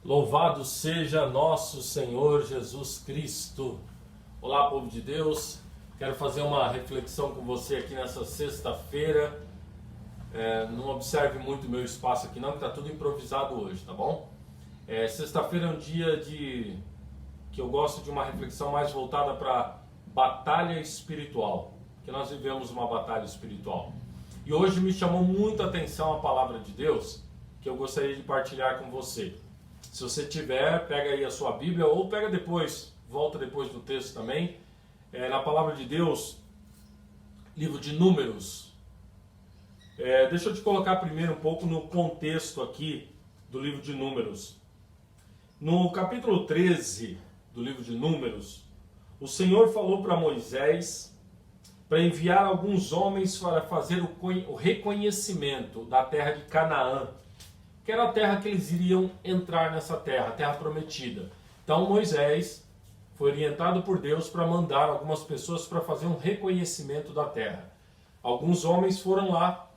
Louvado seja nosso Senhor Jesus Cristo. Olá, povo de Deus. Quero fazer uma reflexão com você aqui nessa sexta-feira. Não observe muito o meu espaço aqui não, que está tudo improvisado hoje, tá bom? Sexta-feira é um dia que eu gosto de uma reflexão mais voltada para batalha espiritual, que nós vivemos uma batalha espiritual. E hoje me chamou muito a atenção a palavra de Deus, que eu gostaria de partilhar com você. Se você tiver, pega aí a sua Bíblia ou pega depois, volta depois do texto também. Na palavra de Deus, livro de Números. Deixa eu te colocar primeiro um pouco no contexto aqui do livro de Números. No capítulo 13 do livro de Números, o Senhor falou para Moisés para enviar alguns homens para fazer o reconhecimento da terra de Canaã, que era a terra que eles iriam entrar nessa terra, a terra prometida. Então Moisés foi orientado por Deus para mandar algumas pessoas para fazer um reconhecimento da terra. Alguns homens foram lá,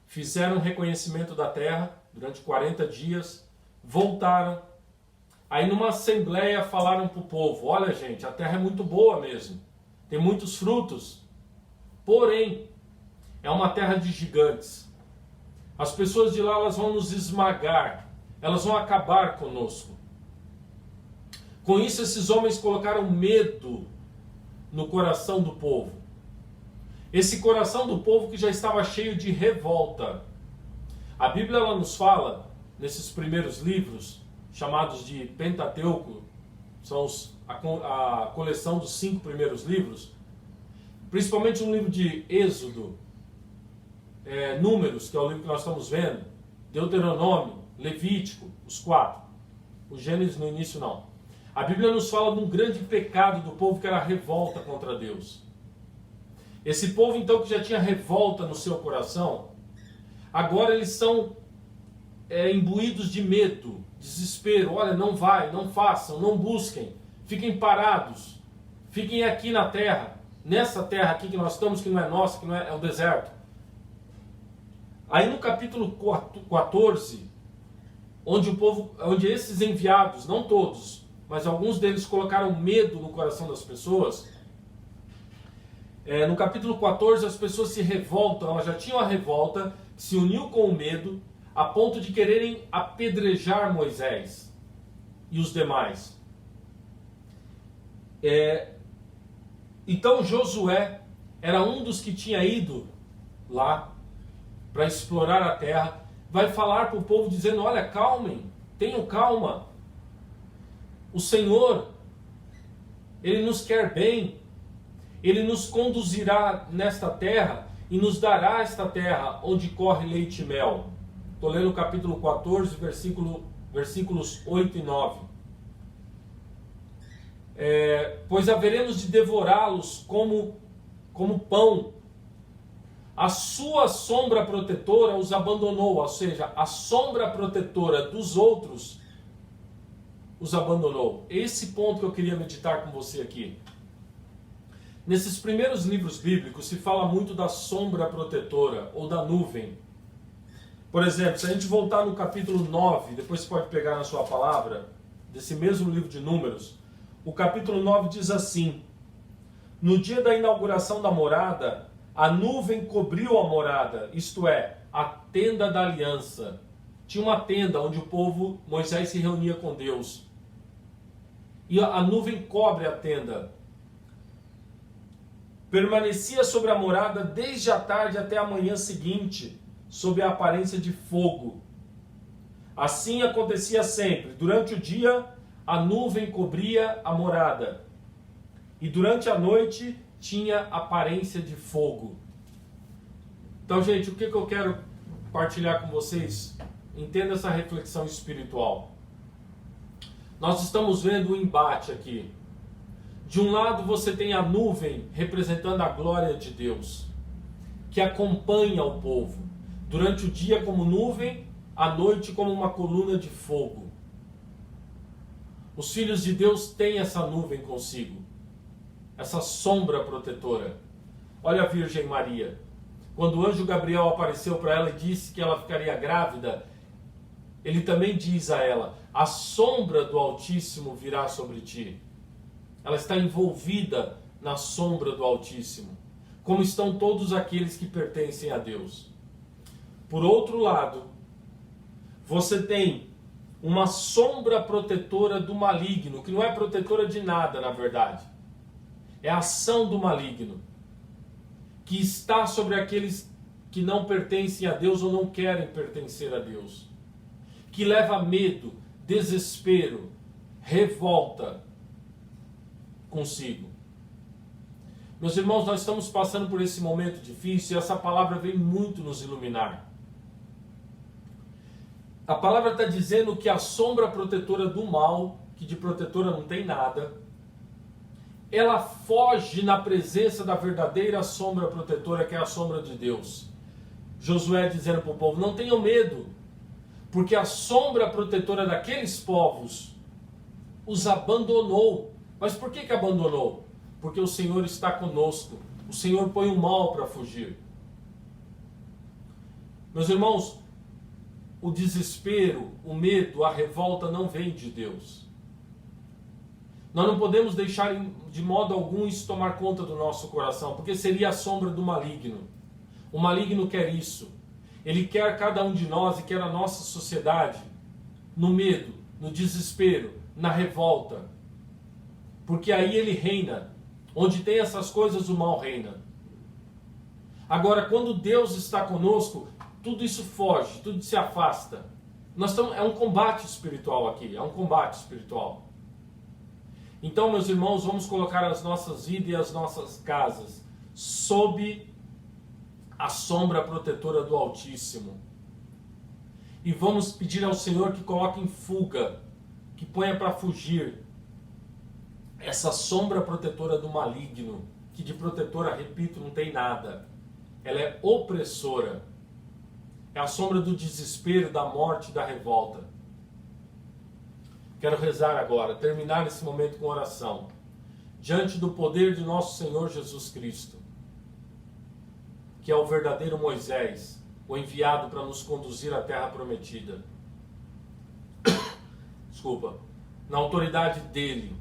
fizeram um reconhecimento da terra durante 40 dias, voltaram. Aí numa assembleia falaram para o povo: olha gente, a terra é muito boa mesmo, tem muitos frutos, porém é uma terra de gigantes. As pessoas de lá elas vão nos esmagar, elas vão acabar conosco. Com isso esses homens colocaram medo no coração do povo. Esse coração do povo que já estava cheio de revolta. A Bíblia ela nos fala, nesses primeiros livros, chamados de Pentateuco, são a coleção dos 5 primeiros livros, principalmente no livro de Êxodo, Números, que é o livro que nós estamos vendo, Deuteronômio, Levítico, os 4. O Gênesis no início não. A Bíblia nos fala de um grande pecado do povo que era a revolta contra Deus. Esse povo então que já tinha revolta no seu coração, agora eles são imbuídos de medo, desespero. Olha, não vai, não façam, não busquem, fiquem parados, fiquem aqui na terra, nessa terra aqui que nós estamos, que não é nossa, que não é o deserto. Aí no capítulo 14, onde esses enviados, não todos, mas alguns deles colocaram medo no coração das pessoas, no capítulo 14 as pessoas se revoltam, elas já tinham a revolta, se uniu com o medo, a ponto de quererem apedrejar Moisés e os demais. Então Josué era um dos que tinha ido lá para explorar a terra, vai falar para o povo dizendo: olha, calmem, tenham calma. O Senhor, Ele nos quer bem, Ele nos conduzirá nesta terra e nos dará esta terra onde corre leite e mel. Estou lendo o capítulo 14, versículos 8 e 9. Pois haveremos de devorá-los como pão. A sua sombra protetora os abandonou, ou seja, a sombra protetora dos outros os abandonou. Esse ponto que eu queria meditar com você aqui. Nesses primeiros livros bíblicos se fala muito da sombra protetora ou da nuvem. Por exemplo, se a gente voltar no capítulo 9, depois você pode pegar na sua palavra, desse mesmo livro de Números, o capítulo 9 diz assim: no dia da inauguração da morada, a nuvem cobriu a morada, isto é, a tenda da aliança. Tinha uma tenda onde o povo, Moisés se reunia com Deus. E a nuvem cobre a tenda. Permanecia sobre a morada desde a tarde até a manhã seguinte, sob a aparência de fogo. Assim acontecia sempre. Durante o dia, a nuvem cobria a morada. E durante a noite, tinha aparência de fogo. Então, gente, o que eu quero partilhar com vocês? Entenda essa reflexão espiritual. Nós estamos vendo um embate aqui. De um lado você tem a nuvem representando a glória de Deus, que acompanha o povo. Durante o dia como nuvem, à noite como uma coluna de fogo. Os filhos de Deus têm essa nuvem consigo. Essa sombra protetora. Olha a Virgem Maria. Quando o anjo Gabriel apareceu para ela e disse que ela ficaria grávida, ele também diz a ela: a sombra do Altíssimo virá sobre ti. Ela está envolvida na sombra do Altíssimo, como estão todos aqueles que pertencem a Deus. Por outro lado, você tem uma sombra protetora do maligno, que não é protetora de nada, na verdade. É a ação do maligno, que está sobre aqueles que não pertencem a Deus ou não querem pertencer a Deus, que leva medo, desespero, revolta consigo. Meus irmãos, nós estamos passando por esse momento difícil e essa palavra vem muito nos iluminar. A palavra está dizendo que a sombra protetora do mal, que de protetora não tem nada, ela foge na presença da verdadeira sombra protetora, que é a sombra de Deus. Josué dizendo para o povo: não tenham medo, porque a sombra protetora daqueles povos os abandonou. Mas por que abandonou? Porque o Senhor está conosco. O Senhor põe o mal para fugir. Meus irmãos, o desespero, o medo, a revolta não vem de Deus. Nós não podemos deixar de modo algum isso tomar conta do nosso coração, porque seria a sombra do maligno. O maligno quer isso. Ele quer cada um de nós e quer a nossa sociedade no medo, no desespero, na revolta. Porque aí ele reina. Onde tem essas coisas, o mal reina. Agora, quando Deus está conosco, tudo isso foge, tudo se afasta. É um combate espiritual aqui, é um combate espiritual. Então, meus irmãos, vamos colocar as nossas vidas e as nossas casas sob a sombra protetora do Altíssimo. E vamos pedir ao Senhor que coloque em fuga, que ponha para fugir essa sombra protetora do maligno, que de protetora, repito, não tem nada. Ela é opressora. É a sombra do desespero, da morte, da revolta. Quero rezar agora, terminar esse momento com oração, diante do poder de nosso Senhor Jesus Cristo, que é o verdadeiro Moisés, o enviado para nos conduzir à terra prometida. Desculpa. Na autoridade dele,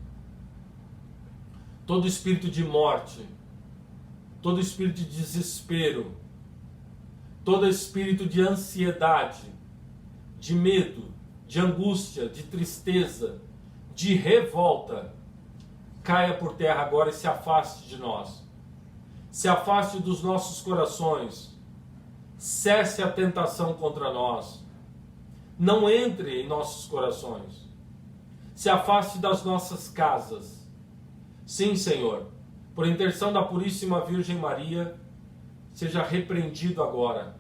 todo espírito de morte, todo espírito de desespero, todo espírito de ansiedade, de medo, de angústia, de tristeza, de revolta, caia por terra agora e se afaste de nós. Se afaste dos nossos corações. Cesse a tentação contra nós. Não entre em nossos corações. Se afaste das nossas casas. Sim, Senhor, por intercessão da Puríssima Virgem Maria, seja repreendido agora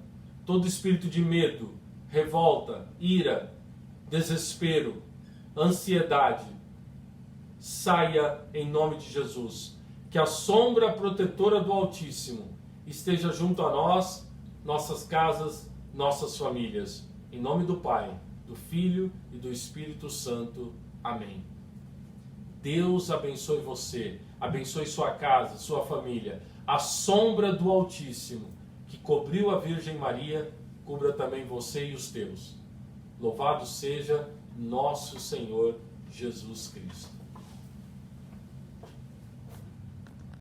todo espírito de medo, revolta, ira, desespero, ansiedade. Saia em nome de Jesus. Que a sombra protetora do Altíssimo esteja junto a nós, nossas casas, nossas famílias. Em nome do Pai, do Filho e do Espírito Santo. Amém. Deus abençoe você, abençoe sua casa, sua família. A sombra do Altíssimo, que cobriu a Virgem Maria, cubra também você e os teus. Louvado seja nosso Senhor Jesus Cristo.